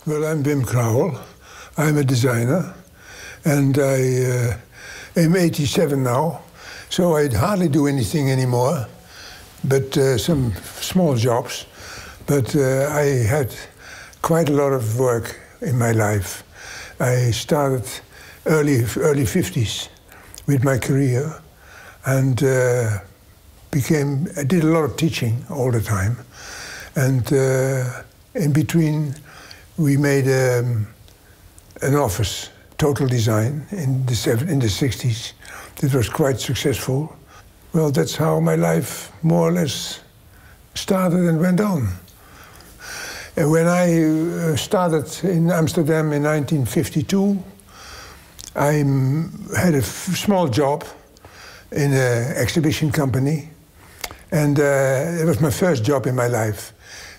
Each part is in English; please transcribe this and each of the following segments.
Well, I'm Wim Crouwel. I'm a designer, and I am 87 now, so I hardly do anything anymore, but some small jobs. But I had quite a lot of work in my life. I started early 50s with my career, and I did a lot of teaching all the time, and in between we made an office, Total Design, in the 60s. It was quite successful. Well, that's how my life more or less started and went on. And when I started in Amsterdam in 1952, I had a small job in an exhibition company. And it was my first job in my life,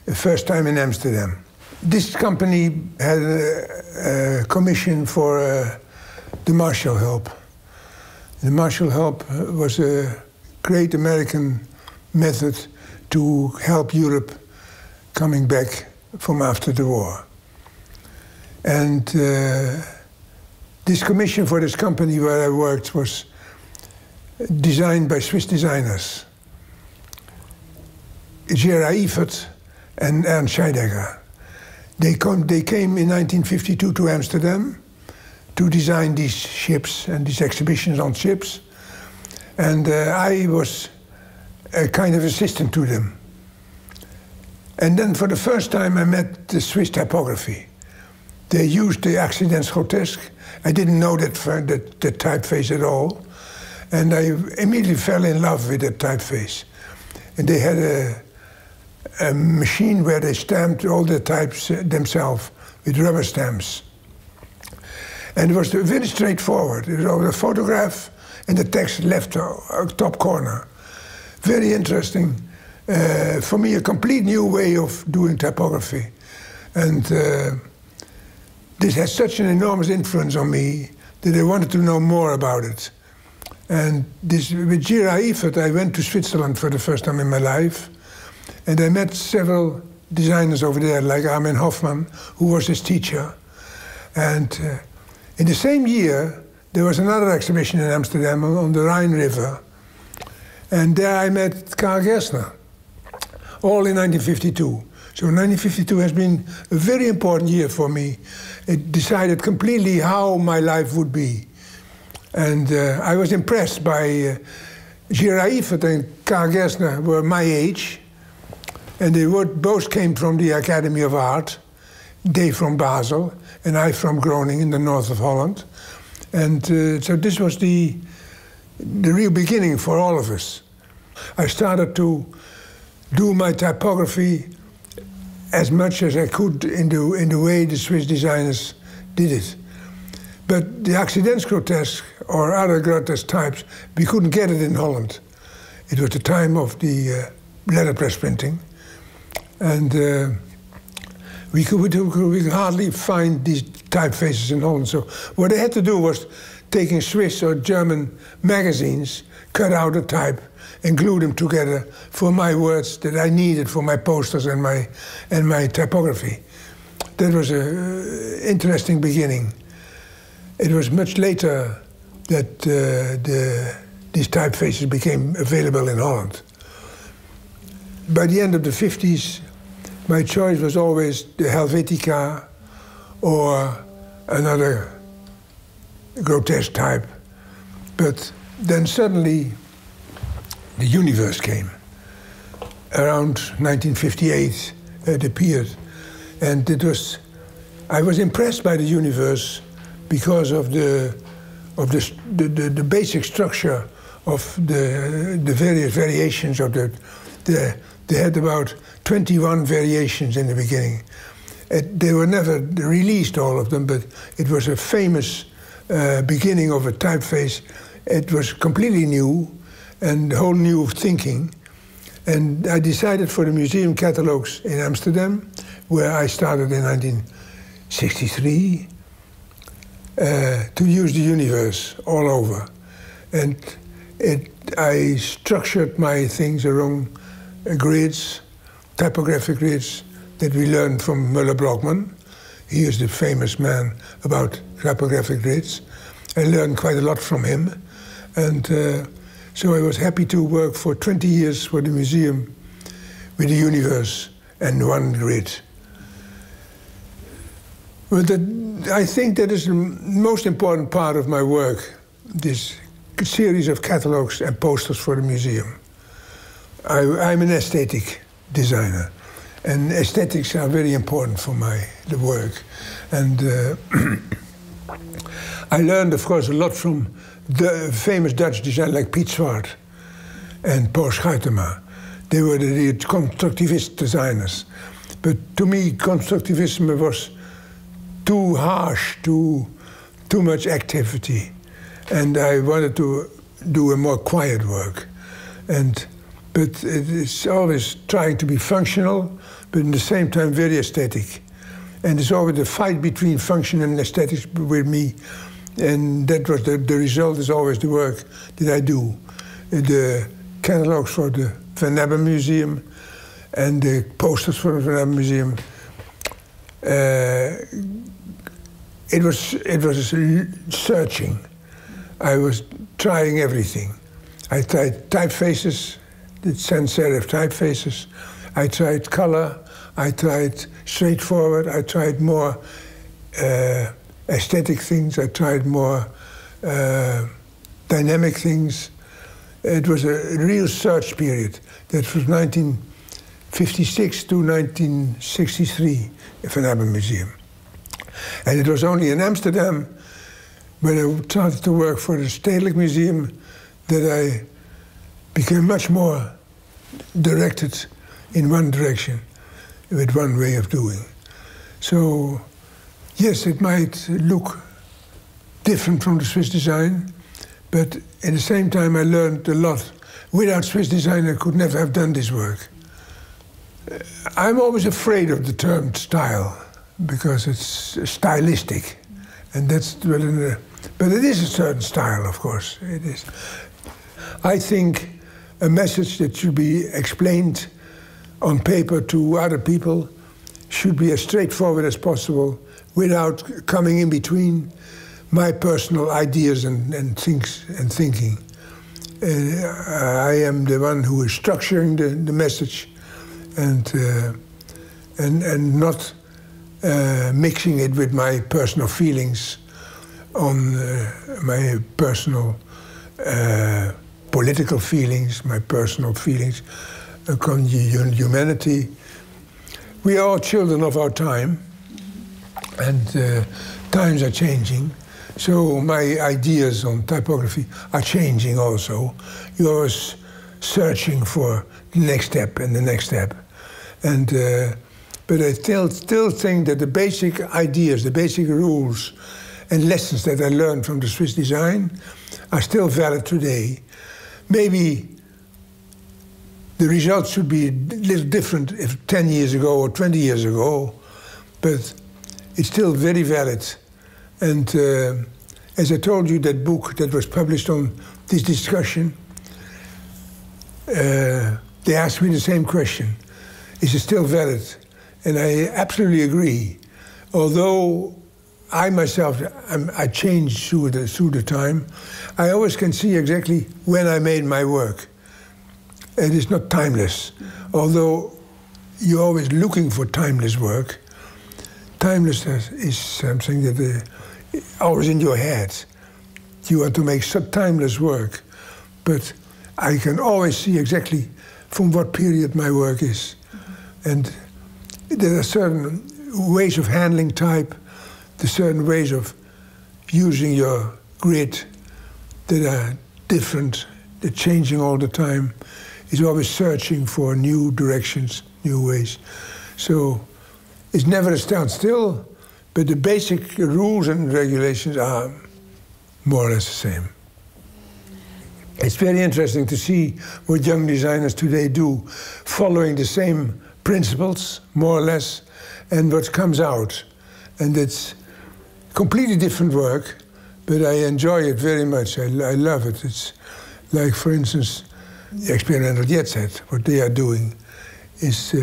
the first time in Amsterdam. This company had a commission for the Marshall Help. The Marshall Help was a great American method to help Europe coming back from after the war. And this commission for this company where I worked was designed by Swiss designers, Gerard Evert and Ernst Scheidegger. They came in 1952 to Amsterdam to design these ships and these exhibitions on ships. And I was a kind of assistant to them. And then for the first time I met the Swiss typography. They used the exponents grotesque. I didn't know that typeface at all. And I immediately fell in love with that typeface. And they had a machine where they stamped all the types themselves with rubber stamps. And it was very straightforward. It was a photograph and the text left top corner. Very interesting. For me, a complete new way of doing typography. And this has such an enormous influence on me that I wanted to know more about it. And with Gerard Evert, I went to Switzerland for the first time in my life. And I met several designers over there, like Armin Hofmann, who was his teacher. And in the same year, there was another exhibition in Amsterdam on the Rhine River. And there I met Karl Gerstner, all in 1952. So 1952 has been a very important year for me. It decided completely how my life would be. And I was impressed by Gerard Evert and Karl Gerstner were my age. And they both came from the Academy of Art, they from Basel, and I from Groningen in the north of Holland. And so this was the real beginning for all of us. I started to do my typography as much as I could in the way the Swiss designers did it. But the accidents grotesque or other grotesque types, we couldn't get it in Holland. It was the time of the letterpress printing. And we could hardly find these typefaces in Holland. So what I had to do was taking Swiss or German magazines, cut out a type, and glue them together for my words that I needed for my posters and my typography. That was an interesting beginning. It was much later that these typefaces became available in Holland. By the end of the 50s, my choice was always the Helvetica or another grotesque type. But then suddenly the universe came. Around 1958 it appeared. And I was impressed by the universe because of the basic structure of the various variations of they had about 21 variations in the beginning. They were never released, all of them, but it was a famous beginning of a typeface. It was completely new and whole new thinking. And I decided for the museum catalogs in Amsterdam, where I started in 1963, to use the universe all over. And I structured my things around grids, typographic grids that we learned from Müller-Blockmann. He is the famous man about typographic grids. I learned quite a lot from him. And so I was happy to work for 20 years for the museum with the universe and one grid. But I think that is the most important part of my work, this series of catalogs and posters for the museum. I'm an aesthetic designer, and aesthetics are very important for the work. And I learned, of course, a lot from the famous Dutch designers like Piet Zwart and Paul Schuitema. They were the constructivist designers. But to me, constructivism was too harsh, too much activity. And I wanted to do a more quiet work. But it's always trying to be functional, but at the same time very aesthetic. And it's always a fight between function and aesthetics with me. And that was the result is always the work that I do. The catalogs for the Van Abbe Museum and the posters for the Van Abbe Museum. It was searching. I was trying everything. I tried typefaces, the sans serif typefaces. I tried color. I tried straightforward. I tried more aesthetic things. I tried more dynamic things. It was a real search period. That was 1956 to 1963 at Van Abbe Museum. And it was only in Amsterdam, when I started to work for the Stedelijk Museum, that I became much more directed in one direction, with one way of doing. So, yes, it might look different from the Swiss design, but at the same time I learned a lot. Without Swiss design, I could never have done this work. I'm always afraid of the term style, because it's stylistic, and that's but it is a certain style, of course. It is. I think a message that should be explained on paper to other people should be as straightforward as possible, without coming in between my personal ideas and thinking. I am the one who is structuring the message, and not mixing it with my personal feelings on my personal political feelings, my personal feelings on humanity. We are all children of our time, and times are changing. So my ideas on typography are changing also. You're always searching for the next step and the next step. And but I still think that the basic ideas, the basic rules and lessons that I learned from the Swiss design are still valid today. Maybe the results should be a little different if 10 years ago or 20 years ago, but it's still very valid. And as I told you, that book that was published on this discussion, they asked me the same question. Is it still valid? And I absolutely agree. Although I myself, I changed through the time, I always can see exactly when I made my work. It is not timeless. Although you're always looking for timeless work, timelessness is something that is always in your head. You want to make some timeless work, but I can always see exactly from what period my work is. And there are certain ways of handling type, there are certain ways of using your grid that are different, they're changing all the time. It's always searching for new directions, new ways. So it's never a standstill, but the basic rules and regulations are more or less the same. It's very interesting to see what young designers today do, following the same principles, more or less, and what comes out. And it's completely different work, but I enjoy it very much. I love it. It's like, for instance, the experimental jet set. What they are doing is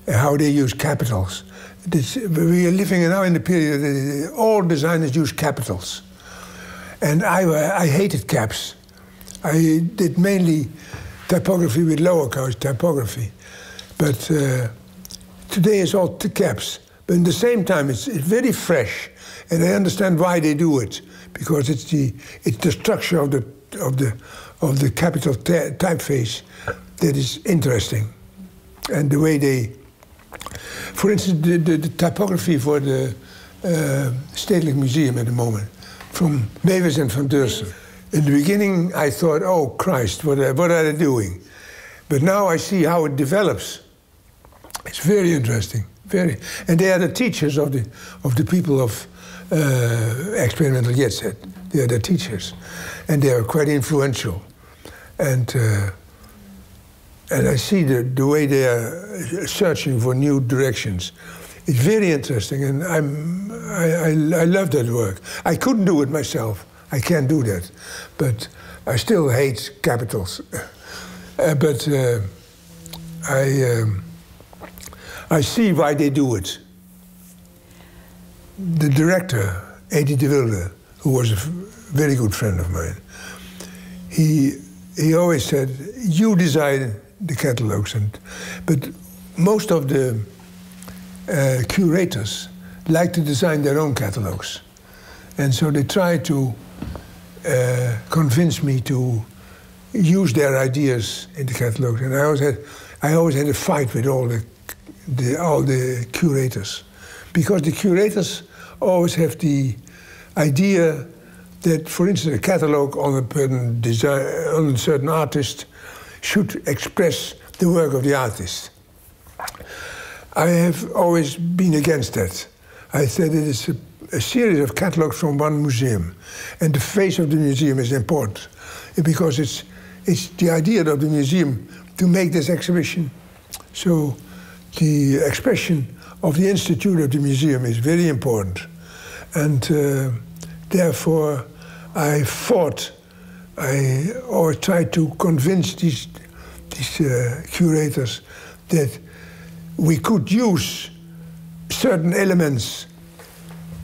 how they use capitals. We are living now in the period that all designers use capitals. And I hated caps. I did mainly typography with lowercase typography. But today it's all caps. But at the same time, it's very fresh. And I understand why they do it. Because it's the structure of the capital typeface that is interesting. And the way they... For instance, the typography for the Stedelijk Museum at the moment, from Mewes and van Deursen. In the beginning, I thought, oh Christ, what are they doing? But now I see how it develops. It's very interesting, and they are the teachers of the people of experimental jet set. They are the teachers, and they are quite influential. And I see the way they are searching for new directions. It's very interesting, and I love that work. I couldn't do it myself. I can't do that, but I still hate capitals. But I see why they do it. The director, Eddie de Wilde, who was a very good friend of mine, he always said, "You design the catalogs," but most of the curators like to design their own catalogs, and so they try to convince me to use their ideas in the catalogs. And I always had a fight with all the curators, because the curators always have the idea that, for instance, a catalog on a certain artist should express the work of the artist. I have always been against that. I said it is a series of catalogs from one museum, and the face of the museum is important, because it's the idea of the museum to make this exhibition. So the expression of the institute of the museum is very important, and therefore I always tried to convince these curators that we could use certain elements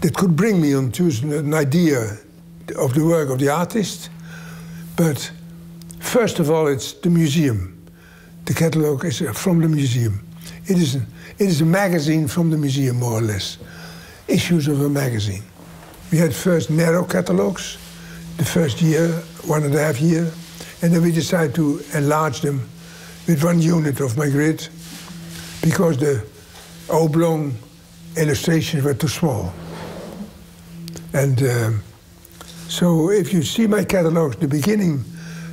that could bring me onto an idea of the work of the artist. But first of all, it's the museum. The catalogue is from the museum. It is a magazine from the museum, more or less. Issues of a magazine. We had first narrow catalogues, the first year, 1.5 years, and then we decided to enlarge them with 1 unit of my grid, because the oblong illustrations were too small. And so if you see my catalogs, the beginning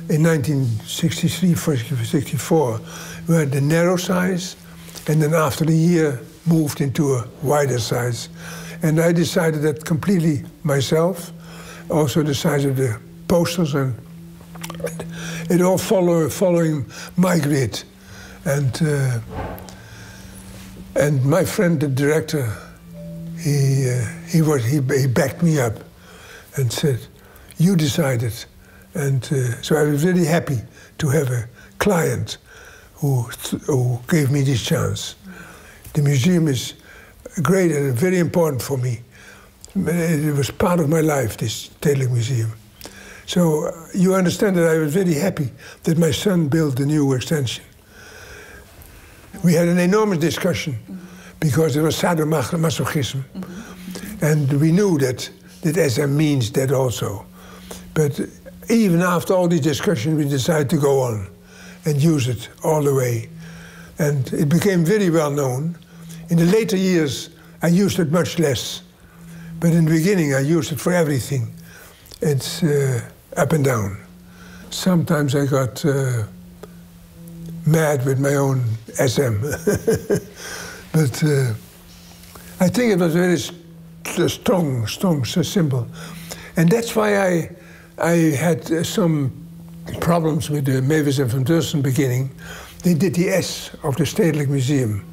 in 1963, 64, were the narrow size, and then after a year moved into a wider size. And I decided that completely myself, also the size of the posters, and it all following my grid. And my friend, the director, he backed me up and said, "You decided." And so I was really happy to have a client who gave me this chance. The museum is great and very important for me. It was part of my life, this Stedelijk Museum. So you understand that I was very happy that my son built the new extension. We had an enormous discussion because there was sadomasochism. And we knew that SM means that also. But even after all these discussions, we decided to go on and use it all the way. And it became very well known. In the later years, I used it much less. But in the beginning, I used it for everything. It's up and down. Sometimes I got mad with my own SM. But I think it was very strong symbol. And that's why I had some problems with the Mewes and van Deursen beginning. They did the S of the Stedelijk Museum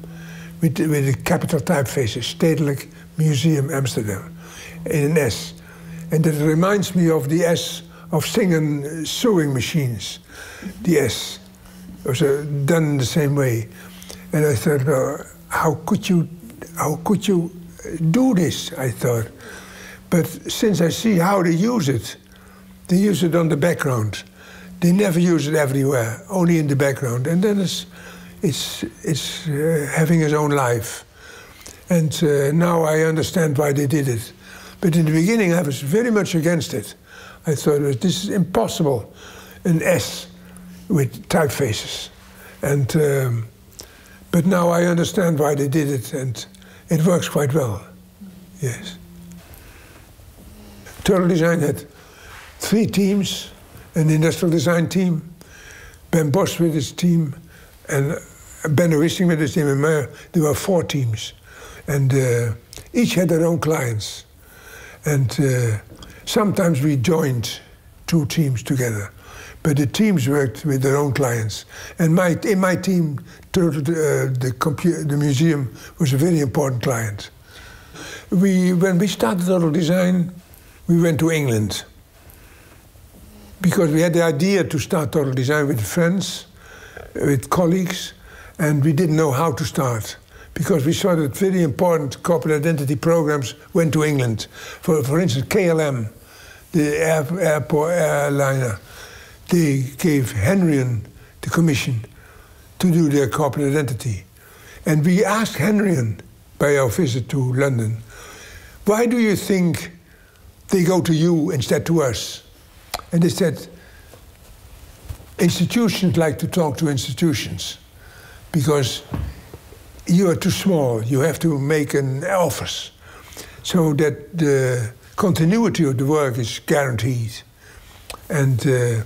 with the capital typefaces, Stedelijk Museum Amsterdam, in an S. And that reminds me of the S of Singer sewing machines. The S was done in the same way. And I thought, well, how could you do this, I thought. But since I see how they use it on the background. They never use it everywhere, only in the background. And then it's having its own life. And now I understand why they did it. But in the beginning, I was very much against it. I thought, this is impossible, an S with typefaces. And, but now I understand why they did it, and it works quite well, yes. Total Design had 3 teams, an industrial design team, Ben Bosch with his team, and Ben Wissing with his team, and there were 4 teams. And each had their own clients. And sometimes we joined 2 teams together. But the teams worked with their own clients. And in my team, the museum was a very important client. When we started Total Design, we went to England. Because we had the idea to start Total Design with friends, with colleagues, and we didn't know how to start. Because we saw that very important corporate identity programs went to England. For instance, KLM, the airliner, they gave Henryan the commission to do their corporate identity. And we asked Henryan, by our visit to London, why do you think they go to you instead to us? And they said, institutions like to talk to institutions because you are too small. You have to make an office so that the continuity of the work is guaranteed. And that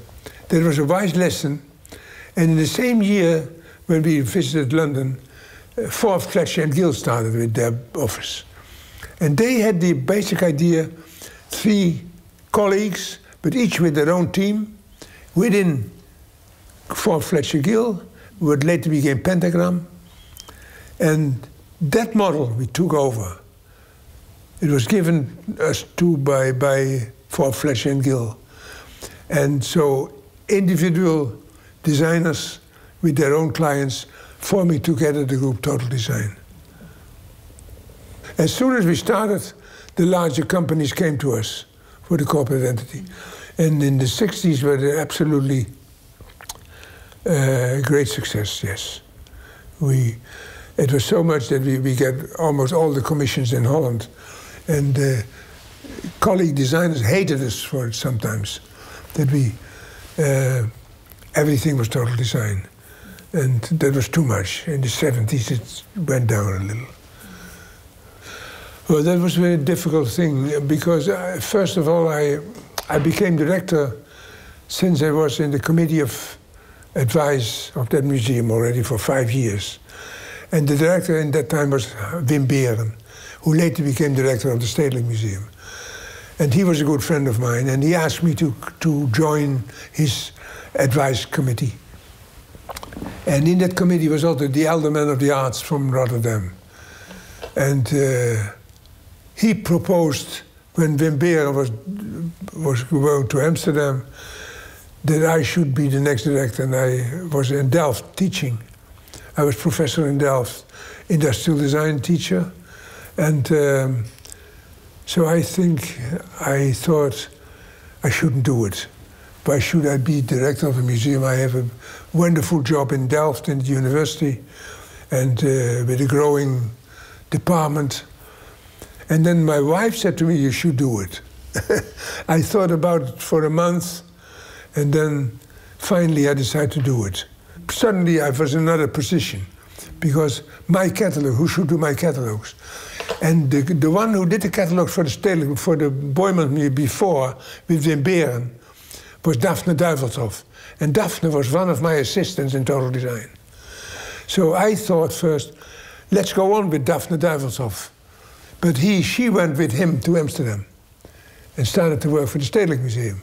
was a wise lesson. And in the same year, when we visited London, Forbes, Fletcher & Gill started with their office. And they had the basic idea, 3 colleagues, but each with their own team, within Forbes, Fletcher & Gill, what later became Pentagram. And that model we took over. It was given us by Forbes, Fletcher & Gill. And so individual designers with their own clients forming together the group Total Design. As soon as we started, the larger companies came to us for the corporate identity. And in the 60s were absolutely great success, yes. It was so much that we get almost all the commissions in Holland. And colleague designers hated us for it sometimes, that everything was Total Design. And that was too much. In the 70s it went down a little. Well, that was a very difficult thing because first of all I became director since I was in the committee of advice of that museum already for 5 years. And the director in that time was Wim Beeren, who later became director of the Stedelijk Museum. And he was a good friend of mine, and he asked me to join his advice committee. And in that committee was also the elder man of the arts from Rotterdam. And he proposed, when Wim Beeren was going to Amsterdam, that I should be the next director. And I was in Delft teaching. I was professor in Delft, industrial design teacher. And so I thought I shouldn't do it. Why should I be director of a museum? I have a wonderful job in Delft in the university and with a growing department. And then my wife said to me, you should do it. I thought about it for a month, and then finally I decided to do it. Suddenly I was in another position, because my catalog, who should do my catalogs? And the one who did the catalogs for the Stedelijk, for the Boijman before, with Wim Beeren, was Daphne Duivelshoff. And Daphne was one of my assistants in Total Design. So I thought first, let's go on with Daphne Duivelshoff. But she went with him to Amsterdam and started to work for the Stedelijk Museum.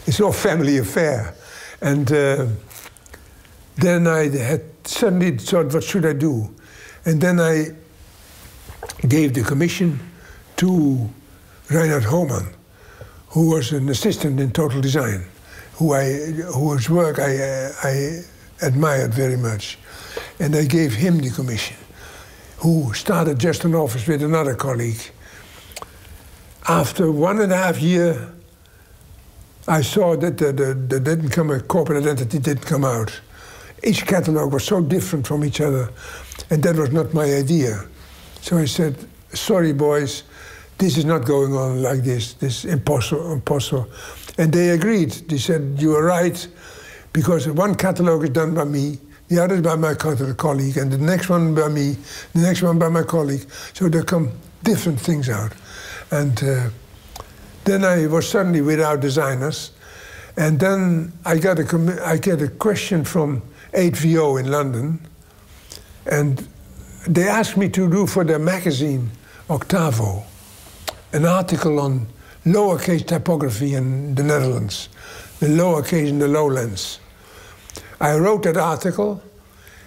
It's no family affair. And then I had suddenly thought, what should I do? And then I gave the commission to Reinhard Hohmann, who was an assistant in Total Design, whose work I admired very much. And I gave him the commission. who started just an office with another colleague. After 1.5 years, I saw that the corporate identity didn't come out. Each catalog was so different from each other, and that was not my idea. So I said, sorry boys, this is not going on like this. This is impossible. And they agreed. They said, you are right, because one catalog is done by me, the other is by my colleague, and the next one by me, the next one by my colleague. So there come different things out. And then I was suddenly without designers. And then I get a question from 8VO in London. And they asked me to do for their magazine, Octavo, an article on lowercase typography in the Netherlands, the lowercase and the lowlands. I wrote that article,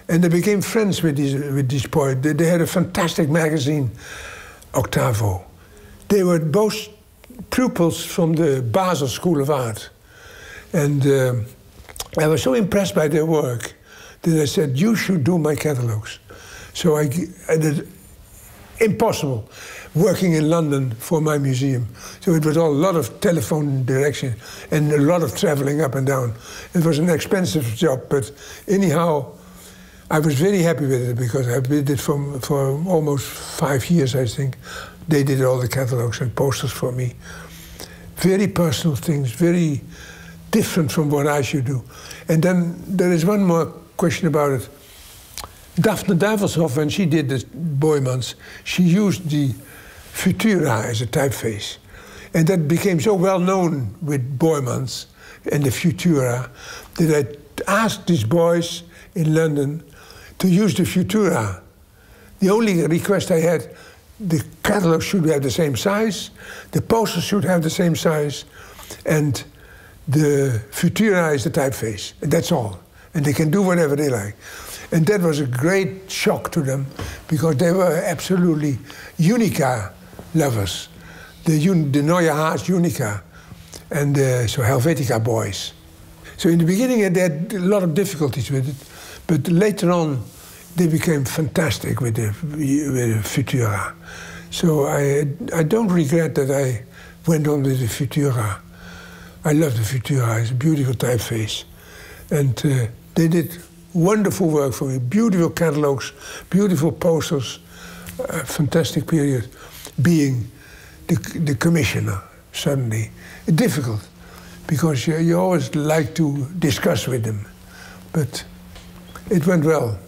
and they became friends with these boys. They had a fantastic magazine, Octavo. They were both pupils from the Basel School of Art. And I was so impressed by their work that I said, you should do my catalogs. So I did impossible working in London for my museum. So it was a lot of telephone direction and a lot of traveling up and down. It was an expensive job, but anyhow, I was very happy with it because I did it for almost 5 years, I think. They did all the catalogs and posters for me. Very personal things, very different from what I should do. And then there is one more question about it. Daphne Duivelshoff, when she did the Boijmans, she used the Futura as a typeface. And that became so well known with Boijmans and the Futura that I asked these boys in London to use the Futura. The only request I had, the catalog should have the same size, the posters should have the same size, and the Futura is the typeface, and that's all. And they can do whatever they like. And that was a great shock to them, because they were absolutely Unica lovers. The Neue Haas Unica, and so Helvetica boys. So in the beginning they had a lot of difficulties with it, but later on they became fantastic with the Futura. So I don't regret that I went on with the Futura. I love the Futura, it's a beautiful typeface. And they did wonderful work for me, beautiful catalogs, beautiful posters, fantastic period. Being the commissioner, suddenly. Difficult, because you always like to discuss with them. But it went well.